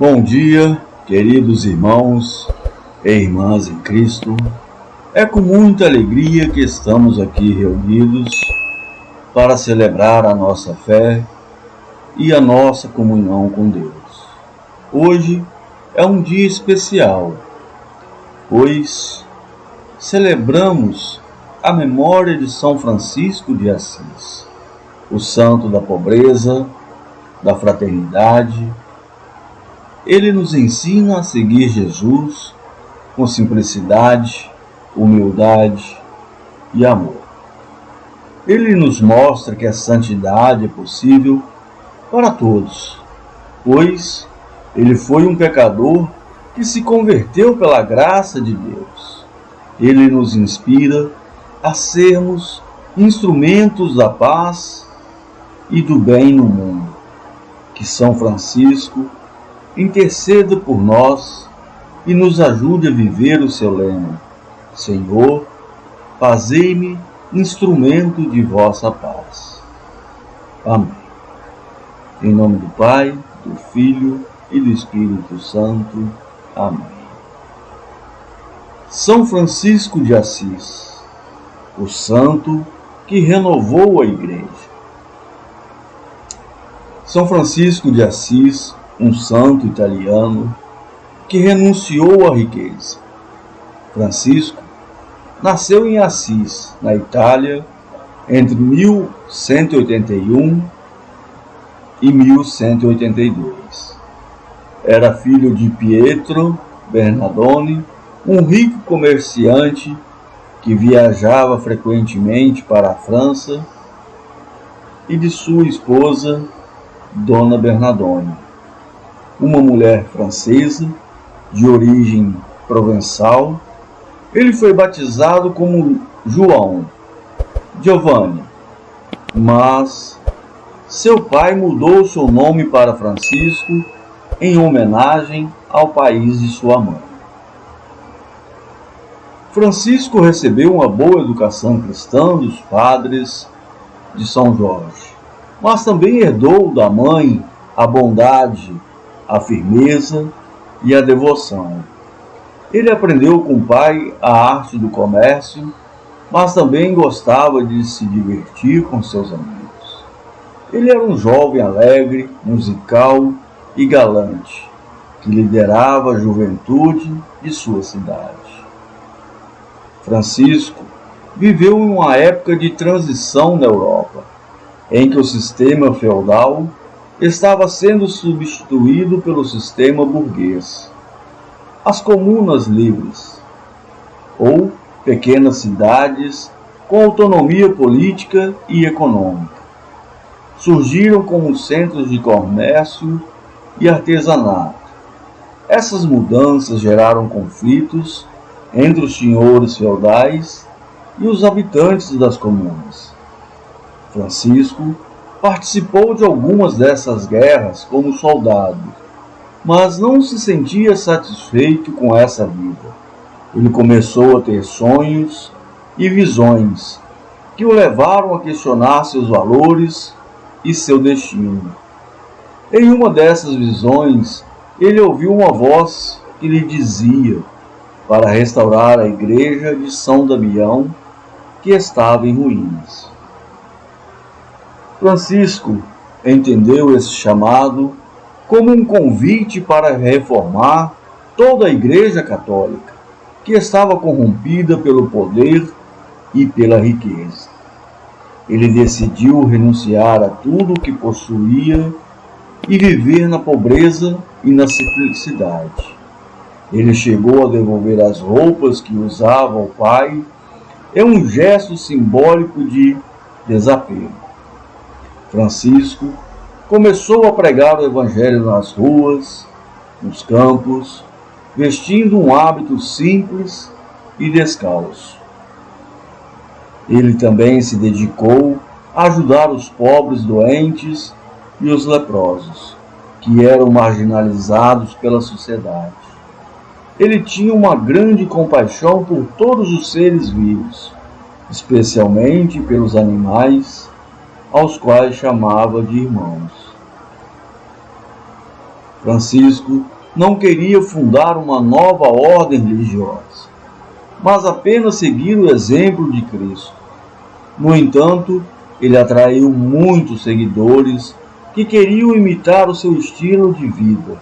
Bom dia, queridos irmãos e irmãs em Cristo. É com muita alegria que estamos aqui reunidos para celebrar a nossa fé e a nossa comunhão com Deus. Hoje é um dia especial, pois celebramos a memória de São Francisco de Assis, o santo da pobreza, da fraternidade. Ele nos ensina a seguir Jesus com simplicidade, humildade e amor. Ele nos mostra que a santidade é possível para todos, pois ele foi um pecador que se converteu pela graça de Deus. Ele nos inspira a sermos instrumentos da paz e do bem no mundo. Que São Francisco interceda por nós e nos ajude a viver o seu lema: Senhor, fazei-me instrumento de vossa paz. Amém. Em nome do Pai, do Filho e do Espírito Santo. Amém. São Francisco de Assis, o santo que renovou a Igreja. São Francisco de Assis, um santo italiano que renunciou à riqueza. Francisco nasceu em Assis, na Itália, entre 1181 e 1182. Era filho de Pietro Bernardone, um rico comerciante que viajava frequentemente para a França, e de sua esposa, Dona Bernardone, uma mulher francesa de origem provençal. Ele foi batizado como João Giovanni, mas seu pai mudou seu nome para Francisco em homenagem ao país de sua mãe. Francisco recebeu uma boa educação cristã dos padres de São Jorge, mas também herdou da mãe a bondade, a firmeza e a devoção. Ele aprendeu com o pai a arte do comércio, mas também gostava de se divertir com seus amigos. Ele era um jovem alegre, musical e galante, que liderava a juventude de sua cidade. Francisco viveu em uma época de transição na Europa, em que o sistema feudal estava sendo substituído pelo sistema burguês. As comunas livres, ou pequenas cidades com autonomia política e econômica, surgiram como centros de comércio e artesanato. Essas mudanças geraram conflitos entre os senhores feudais e os habitantes das comunas. Francisco participou de algumas dessas guerras como soldado, mas não se sentia satisfeito com essa vida. Ele começou a ter sonhos e visões que o levaram a questionar seus valores e seu destino. Em uma dessas visões, ele ouviu uma voz que lhe dizia para restaurar a igreja de São Damião, que estava em ruínas. Francisco entendeu esse chamado como um convite para reformar toda a Igreja Católica, que estava corrompida pelo poder e pela riqueza. Ele decidiu renunciar a tudo o que possuía e viver na pobreza e na simplicidade. Ele chegou a devolver as roupas que usava ao pai, em um gesto simbólico de desapego. Francisco começou a pregar o Evangelho nas ruas, nos campos, vestindo um hábito simples e descalço. Ele também se dedicou a ajudar os pobres doentes e os leprosos, que eram marginalizados pela sociedade. Ele tinha uma grande compaixão por todos os seres vivos, especialmente pelos animais, aos quais chamava de irmãos. Francisco não queria fundar uma nova ordem religiosa, mas apenas seguir o exemplo de Cristo. No entanto, ele atraiu muitos seguidores que queriam imitar o seu estilo de vida.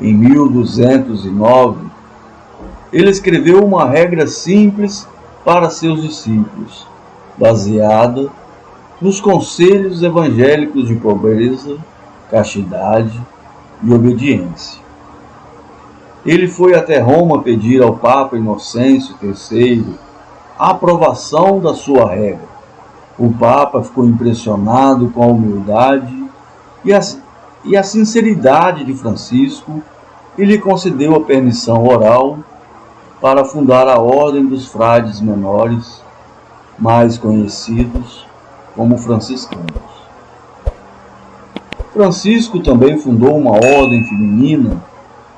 Em 1209, ele escreveu uma regra simples para seus discípulos, baseada nos conselhos evangélicos de pobreza, castidade e obediência. Ele foi até Roma pedir ao Papa Inocêncio III a aprovação da sua regra. O Papa ficou impressionado com a humildade e a sinceridade de Francisco e lhe concedeu a permissão oral para fundar a Ordem dos Frades Menores, mais conhecidos como franciscanos. Francisco também fundou uma ordem feminina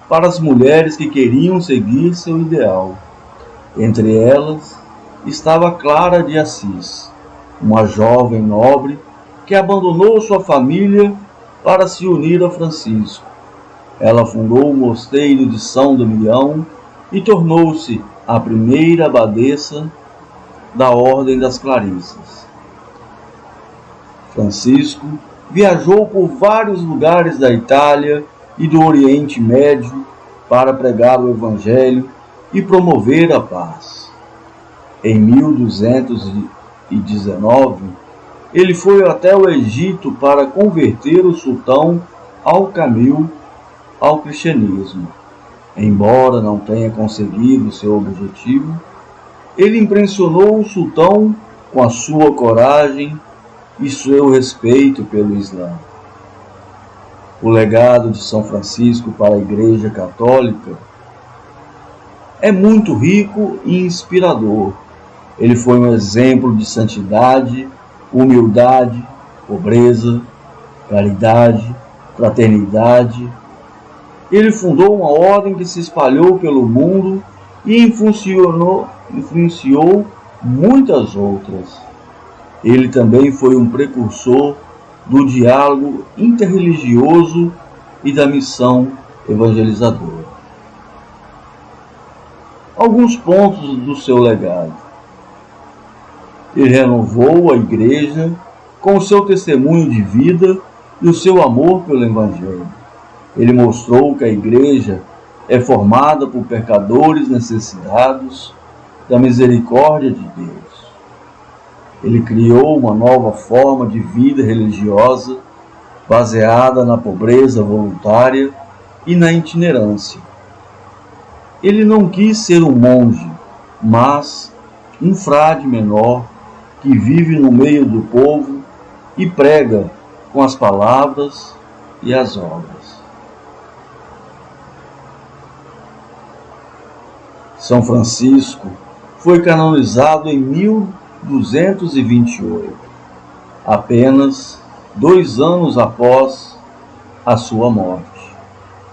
para as mulheres que queriam seguir seu ideal. Entre elas estava Clara de Assis, uma jovem nobre que abandonou sua família para se unir a Francisco. Ela fundou o mosteiro de São Damião e tornou-se a primeira abadesa da Ordem das Clarissas. Francisco viajou por vários lugares da Itália e do Oriente Médio para pregar o Evangelho e promover a paz. Em 1219, ele foi até o Egito para converter o sultão Al-Kamil ao cristianismo. Embora não tenha conseguido seu objetivo, ele impressionou o sultão com a sua coragem e seu respeito pelo Islã. O legado de São Francisco para a Igreja Católica é muito rico e inspirador. Ele foi um exemplo de santidade, humildade, pobreza, caridade, fraternidade. Ele fundou uma ordem que se espalhou pelo mundo e influenciou muitas outras. Ele também foi um precursor do diálogo interreligioso e da missão evangelizadora. Alguns pontos do seu legado. Ele renovou a Igreja com o seu testemunho de vida e o seu amor pelo Evangelho. Ele mostrou que a Igreja é formada por pecadores necessitados da misericórdia de Deus. Ele criou uma nova forma de vida religiosa baseada na pobreza voluntária e na itinerância. Ele não quis ser um monge, mas um frade menor que vive no meio do povo e prega com as palavras e as obras. São Francisco foi canonizado em 1228, apenas 2 anos após a sua morte.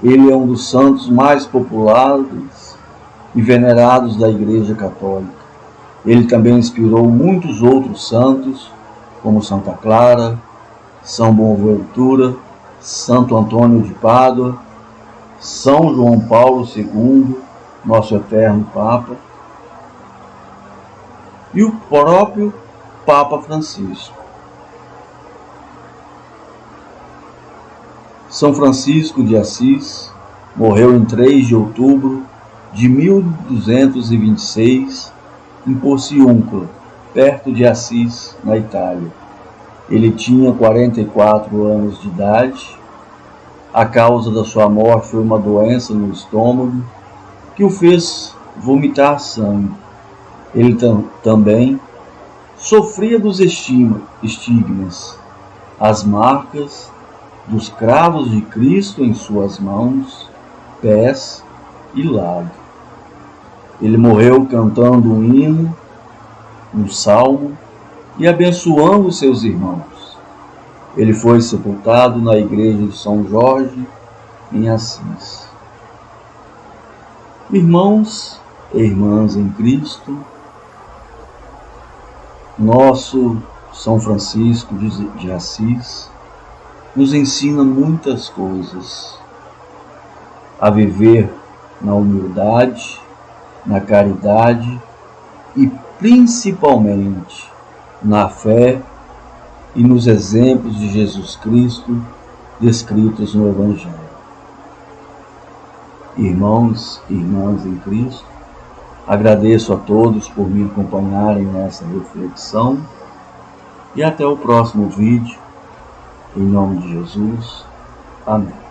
Ele é um dos santos mais populares e venerados da Igreja Católica. Ele também inspirou muitos outros santos, como Santa Clara, São Boaventura, Santo Antônio de Pádua, São João Paulo II, nosso eterno Papa, e o próprio Papa Francisco. São Francisco de Assis morreu em 3 de outubro de 1226 em Porciúncula, perto de Assis, na Itália. Ele tinha 44 anos de idade. A causa da sua morte foi uma doença no estômago que o fez vomitar sangue. Ele também sofria dos estigmas, as marcas dos cravos de Cristo em suas mãos, pés e lado. Ele morreu cantando um hino, um salmo e abençoando seus irmãos. Ele foi sepultado na igreja de São Jorge, em Assis. Irmãos e irmãs em Cristo, nosso São Francisco de Assis nos ensina muitas coisas. a viver na humildade, na caridade e principalmente na fé e nos exemplos de Jesus Cristo descritos no Evangelho. Irmãos e irmãs em Cristo, agradeço a todos por me acompanharem nessa reflexão e até o próximo vídeo. Em nome de Jesus. Amém.